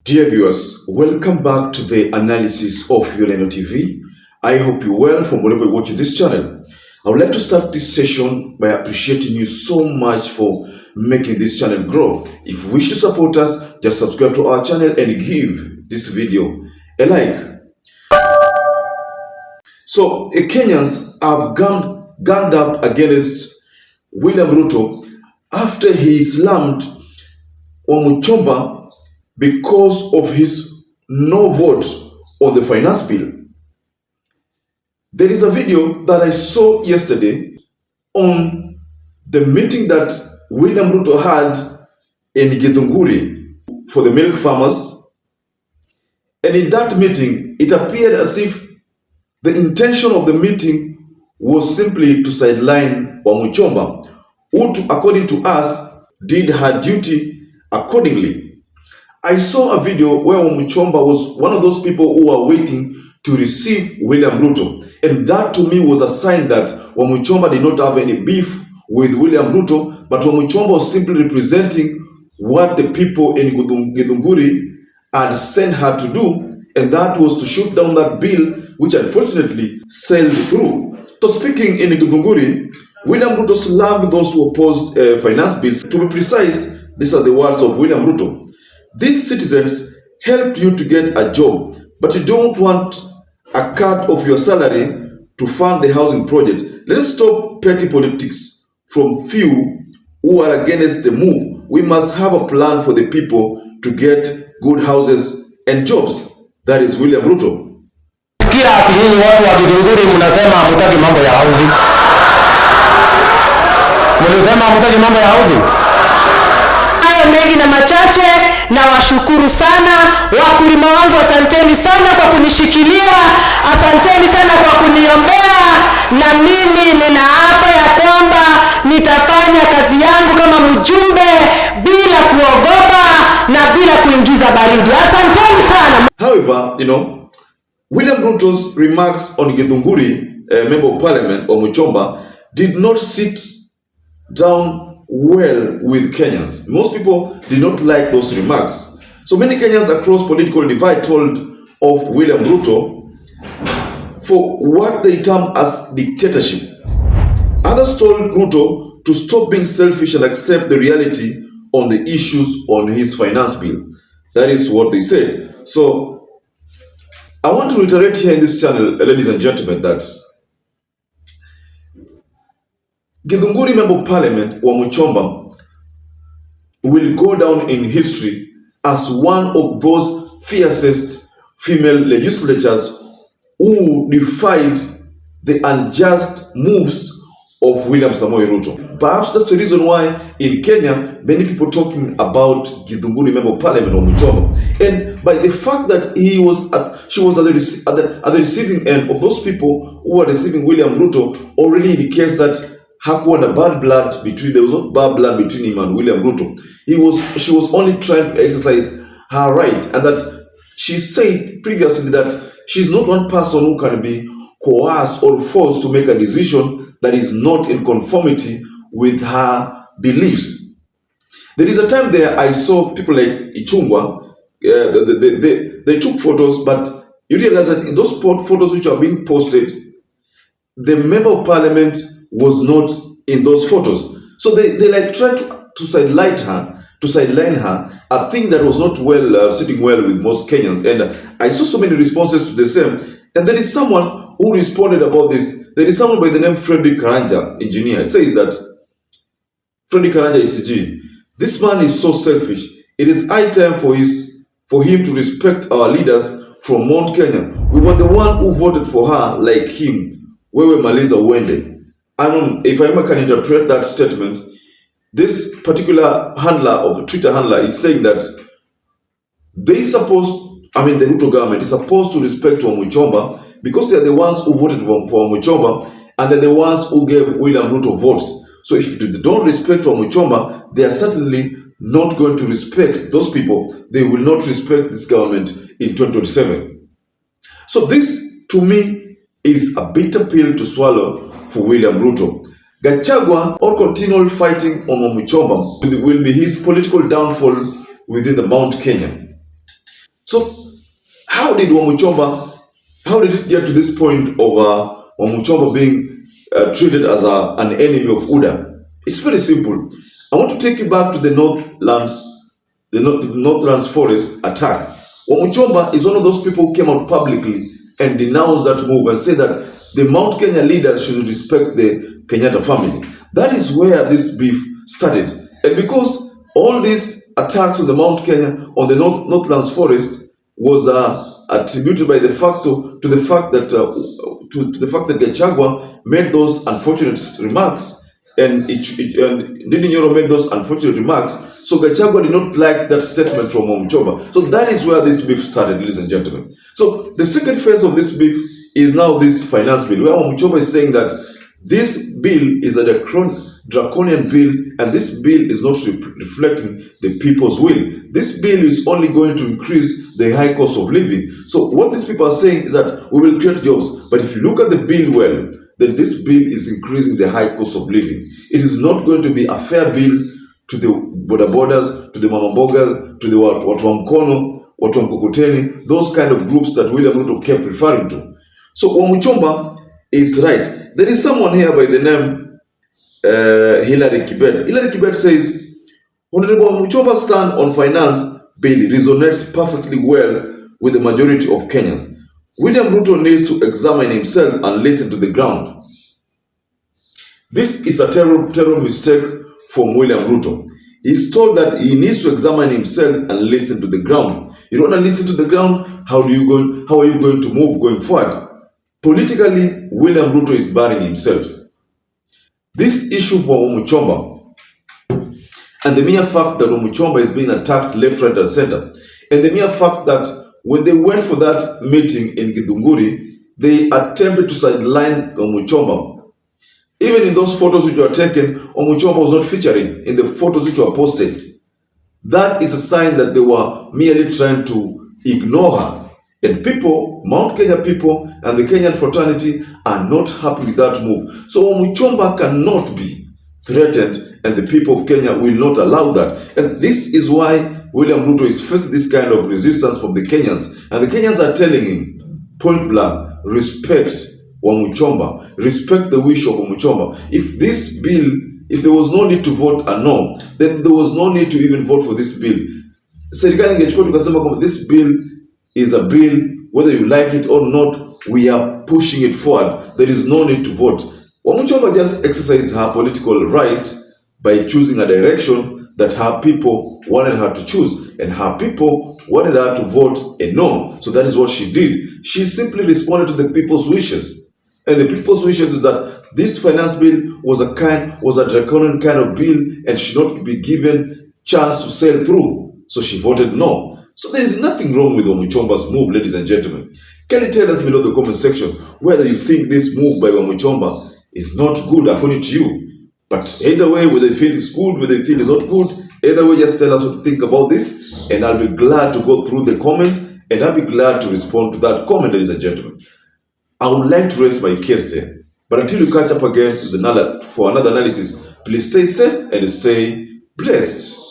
Dear viewers, welcome back to the analysis of YOLENO TV. I hope you're well from wherever you're watching this channel. I would like to start this session by appreciating you so much for making this channel grow. If you wish to support us, just subscribe to our channel and give this video a like. So, Kenyans have ganged up against William Ruto after he slammed WAMUCHOMBA because of his no vote on the finance bill. There is a video that I saw yesterday on the meeting that William Ruto had in Githunguri for the milk farmers. And in that meeting, it appeared as if the intention of the meeting was simply to sideline WAMUCHOMBA, who, according to us, did her duty accordingly. I saw a video where WAMUCHOMBA was one of those people who were waiting to receive William Ruto. And that to me was a sign that WAMUCHOMBA did not have any beef with William Ruto, but WAMUCHOMBA was simply representing what the people in Githunguri had sent her to do, and that was to shoot down that bill, which unfortunately sailed through. So speaking in Githunguri, William Ruto slammed those who opposed finance bills. To be precise, these are the words of William Ruto. These citizens helped you to get a job, but you don't want a cut of your salary to fund the housing project. Let's stop petty politics from few who are against the move. We must have a plan for the people to get good houses and jobs. That is William Ruto. Kila nyinyi watu wa Githunguri mnasema hamtaki mambo ya housing. Mnasema hamtaki mambo ya housing. Hayo mengi na machache, na washukuru sana wakulima wangu, asanteni sana kwa kunishikilia, asanteni sana kwa kuniombea, na mimi ninaapa ya kwamba nitafanya kazi yangu kama mjumbe bila kuogopa na bila kuingiza baridi. Asanteni sana. However, William Ruto's remarks on Githunguri, member of parliament, WAMUCHOMBA, did not sit down well with Kenyans. Most people did not like those remarks. So many Kenyans across political divide told of William Ruto for what they term as dictatorship. Others told Ruto to stop being selfish and accept the reality on the issues on his finance bill. That is what they said. So I want to reiterate here in this channel, ladies and gentlemen, that Githunguri member of parliament, WAMUCHOMBA, will go down in history as one of those fiercest female legislators who defied the unjust moves of William Samoei Ruto. Perhaps that's the reason why in Kenya, many people talking about Githunguri member of parliament, WAMUCHOMBA. And by the fact that she was at the receiving end of those people who are receiving William Ruto, already indicates that hakuwa na bad blood between, there was not bad blood between him and William Ruto. She was only trying to exercise her right, and that she said previously that she's not one person who can be coerced or forced to make a decision that is not in conformity with her beliefs. There is a time there I saw people like ICHUNGWA, they took photos, but you realize that in those photos which are being posted, the member of parliament was not in those photos. So they like tried to sideline her, a thing that was not sitting well with most Kenyans. And I saw so many responses to the same. And there is someone who responded about this. There is someone by the name Frederick Karanja, engineer, says that Frederick Karanja ECG, this man is so selfish. It is high time for him to respect our leaders from Mount Kenya. We were the one who voted for her like him. Wewe maliza uende. If I can interpret that statement, this particular Twitter handler is saying that the Ruto government is supposed to respect WAMUCHOMBA because they are the ones who voted for WAMUCHOMBA, and they're the ones who gave William Ruto votes. So if they don't respect WAMUCHOMBA, they are certainly not going to respect those people. They will not respect this government in 2027. So this, to me, is a bitter pill to swallow for William Ruto. GACHAGUA or continual fighting on WAMUCHOMBA will be his political downfall within the Mount Kenya. So how did it get to this point of Wamuchomba being treated as an enemy of UDA? It's very simple. I want to take you back to the Northlands Forest attack. Wamuchomba is one of those people who came out publicly and denounced that move and said that the Mount Kenya leaders should respect the Kenyatta family. That is where this beef started. And because all these attacks on the Mount Kenya, on the Northlands Forest, was attributed by the fact to the fact that GACHAGUA made those unfortunate remarks, and Ndindi Nyoro made those unfortunate remarks. So GACHAGUA did not like that statement from Wamuchomba. So that is where this beef started, ladies and gentlemen. So the second phase of this beef is now this finance bill, where Wamuchomba is saying that this bill is a draconian bill, and this bill is not reflecting the people's will. This bill is only going to increase the high cost of living. So what these people are saying is that we will create jobs, but if you look at the bill well, then this bill is increasing the high cost of living. It is not going to be a fair bill to the bodabodas, to the mama mboga, to the watu wa mkono, watu wa mkokoteni, those kind of groups that William Ruto kept referring to. So Wamuchomba is right. There is someone here by the name Hilary Kibet. Hilary Kibet says, Honorable Wamuchomba's stand on finance bill resonates perfectly well with the majority of Kenyans. William Ruto needs to examine himself and listen to the ground. This is a terrible mistake from William Ruto. He's told that he needs to examine himself and listen to the ground. You don't want to listen to the ground, how are you going to move going forward? Politically, William Ruto is burying himself. This issue for Wamuchomba, and the mere fact that Wamuchomba is being attacked left, right, and center, and the mere fact that when they went for that meeting in Githunguri, they attempted to sideline Wamuchomba. Even in those photos which were taken, Wamuchomba was not featuring in the photos which were posted. That is a sign that they were merely trying to ignore her. And people, Mount Kenya people and the Kenyan fraternity are not happy with that move. So Wamuchomba cannot be threatened, and the people of Kenya will not allow that. And this is why William Ruto is facing this kind of resistance from the Kenyans. And the Kenyans are telling him, point blank, respect Wamuchomba, respect the wish of Wamuchomba. If this bill, if there was no need to vote a no, then there was no need to even vote for this bill. Serikali ingechukua tukasema kwamba this bill is a bill, whether you like it or not, we are pushing it forward. There is no need to vote. Wamuchomba just exercised her political right by choosing a direction that her people wanted her to choose, and her people wanted her to vote a no. So that is what she did. She simply responded to the people's wishes, and the people's wishes is that this finance bill was a draconian kind of bill and should not be given chance to sail through. So she voted no. So there is nothing wrong with Wamuchomba's move, ladies and gentlemen. Can you tell us below the comment section whether you think this move by Wamuchomba is not good according to you? But either way, whether you feel it's good, whether you feel it's not good, either way, just tell us what you think about this, and I'll be glad to go through the comment, and I'll be glad to respond to that comment, ladies and gentlemen. I would like to rest my case there, but until you catch up again for another analysis, please stay safe and stay blessed.